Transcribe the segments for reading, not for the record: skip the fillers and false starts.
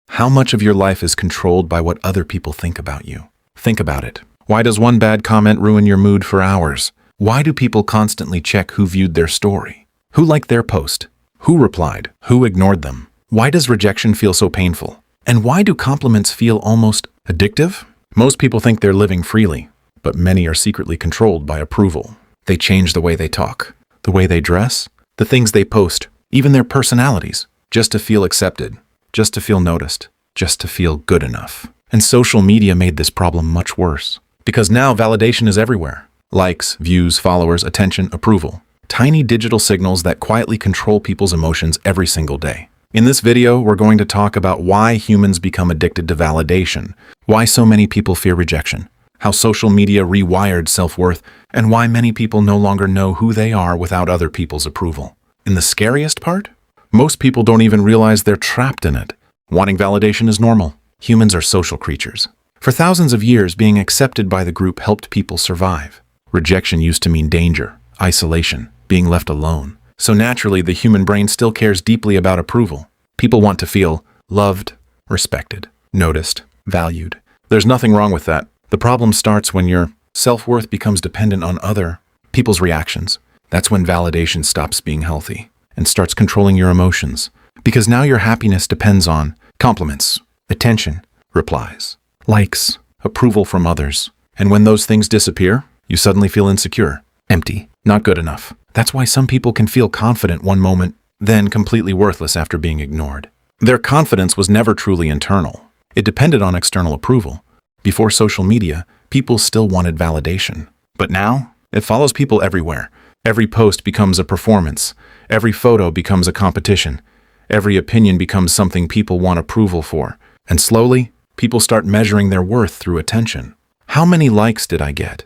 How much of your life is controlled by what other people think about you? Think about it. Why does one bad comment ruin your mood for hours? Why do people constantly check who viewed their story? Who liked their post? Who replied? Who ignored them? Why does rejection feel so painful? And why do compliments feel almost addictive? Most people think they're living freely, but many are secretly controlled by approval. They change the way they talk, the way they dress, the things they post, even their personalities, just to feel accepted, just to feel noticed, just to feel good enough. And social media made this problem much worse, because now validation is everywhere. Likes, views, followers, attention, approval. Tiny digital signals that quietly control people's emotions every single day. In this video, we're going to talk about why humans become addicted to validation, why so many people fear rejection, how social media rewired self-worth, and why many people no longer know who they are without other people's approval. And the scariest part? Most people don't even realize they're trapped in it. Wanting validation is normal. Humans are social creatures. For thousands of years, being accepted by the group helped people survive. Rejection used to mean danger, isolation, being left alone. So naturally, the human brain still cares deeply about approval. People want to feel loved, respected, noticed, valued. There's nothing wrong with that. The problem starts when your self-worth becomes dependent on other people's reactions. That's when validation stops being healthy and starts controlling your emotions. Because now your happiness depends on compliments, attention, replies, likes, approval from others. And when those things disappear, you suddenly feel insecure, empty, not good enough. That's why some people can feel confident one moment, then completely worthless after being ignored. Their confidence was never truly internal. It depended on external approval. Before social media, people still wanted validation. But now, it follows people everywhere. Every post becomes a performance. Every photo becomes a competition. Every opinion becomes something people want approval for. And slowly, people start measuring their worth through attention. How many likes did I get?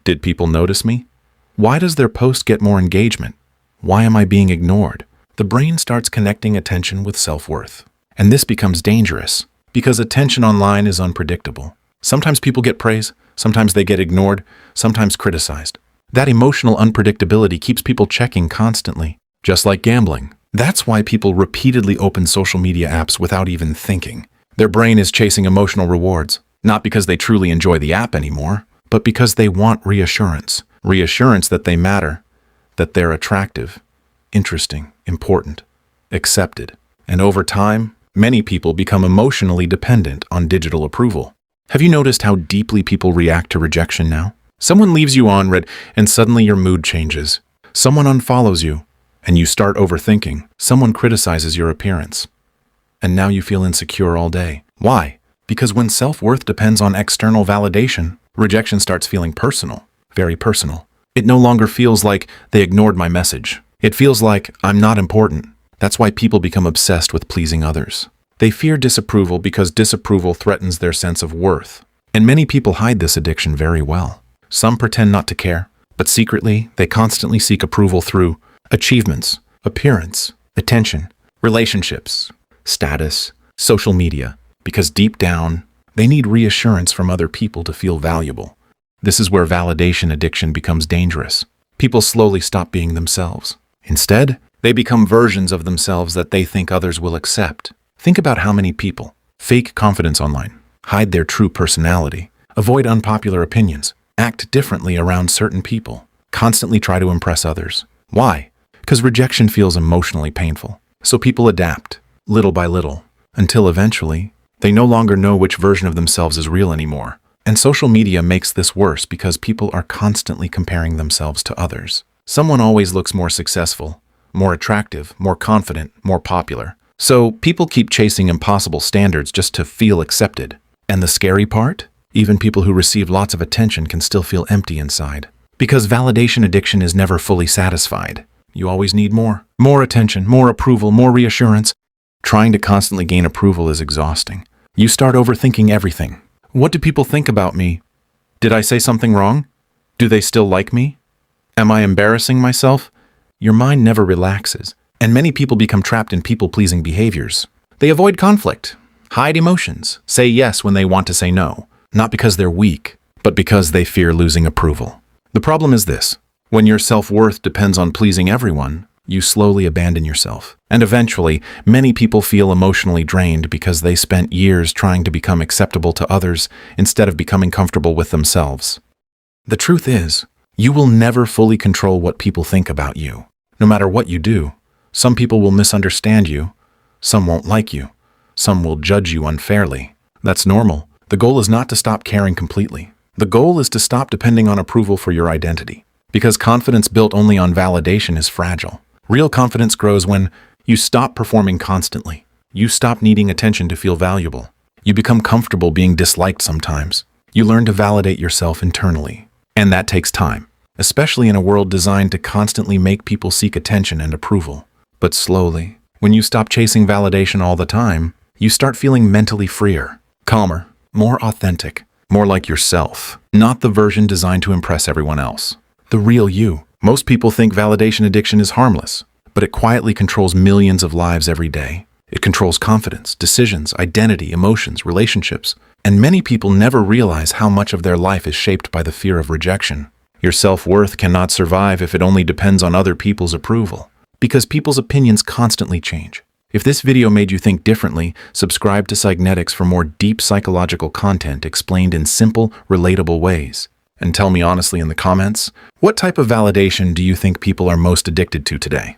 Did people notice me? Why does their post get more engagement? Why am I being ignored? The brain starts connecting attention with self-worth. And this becomes dangerous because attention online is unpredictable. Sometimes people get praise, sometimes they get ignored, sometimes criticized. That emotional unpredictability keeps people checking constantly, just like gambling. That's why people repeatedly open social media apps without even thinking. Their brain is chasing emotional rewards, not because they truly enjoy the app anymore, but because they want reassurance. Reassurance that they matter, that they're attractive, interesting, important, accepted. And over time, many people become emotionally dependent on digital approval. Have you noticed how deeply people react to rejection now? Someone leaves you on read, and suddenly your mood changes. Someone unfollows you, and you start overthinking. Someone criticizes your appearance, and now you feel insecure all day. Why? Because when self-worth depends on external validation, rejection starts feeling personal, very personal. It no longer feels like they ignored my message. It feels like I'm not important. That's why people become obsessed with pleasing others. They fear disapproval because disapproval threatens their sense of worth. And many people hide this addiction very well. Some pretend not to care, but secretly, they constantly seek approval through achievements, appearance, attention, relationships, status, social media, because deep down, they need reassurance from other people to feel valuable. This is where validation addiction becomes dangerous. People slowly stop being themselves. Instead, they become versions of themselves that they think others will accept. Think about how many people fake confidence online, hide their true personality, avoid unpopular opinions, act differently around certain people, constantly try to impress others. Why? Because rejection feels emotionally painful. So people adapt, little by little, until eventually, they no longer know which version of themselves is real anymore. And social media makes this worse because people are constantly comparing themselves to others. Someone always looks more successful, more attractive, more confident, more popular. So people keep chasing impossible standards just to feel accepted. And the scary part? Even people who receive lots of attention can still feel empty inside. Because validation addiction is never fully satisfied. You always need more. More attention, more approval, more reassurance. Trying to constantly gain approval is exhausting. You start overthinking everything. What do people think about me? Did I say something wrong? Do they still like me? Am I embarrassing myself? Your mind never relaxes, and many people become trapped in people-pleasing behaviors. They avoid conflict, hide emotions, say yes when they want to say no, not because they're weak, but because they fear losing approval. The problem is this: when your self-worth depends on pleasing everyone, you slowly abandon yourself. And eventually, many people feel emotionally drained because they spent years trying to become acceptable to others instead of becoming comfortable with themselves. The truth is, you will never fully control what people think about you. No matter what you do, some people will misunderstand you, some won't like you, some will judge you unfairly. That's normal. The goal is not to stop caring completely. The goal is to stop depending on approval for your identity. Because confidence built only on validation is fragile. Real confidence grows when you stop performing constantly. You stop needing attention to feel valuable. You become comfortable being disliked sometimes. You learn to validate yourself internally. And that takes time, especially in a world designed to constantly make people seek attention and approval. But slowly, when you stop chasing validation all the time, you start feeling mentally freer, calmer, more authentic, more like yourself, not the version designed to impress everyone else. The real you. Most people think validation addiction is harmless, but it quietly controls millions of lives every day. It controls confidence, decisions, identity, emotions, relationships, and many people never realize how much of their life is shaped by the fear of rejection. Your self-worth cannot survive if it only depends on other people's approval, because people's opinions constantly change. If this video made you think differently, subscribe to Psygnetics for more deep psychological content explained in simple, relatable ways. And tell me honestly in the comments, what type of validation do you think people are most addicted to today?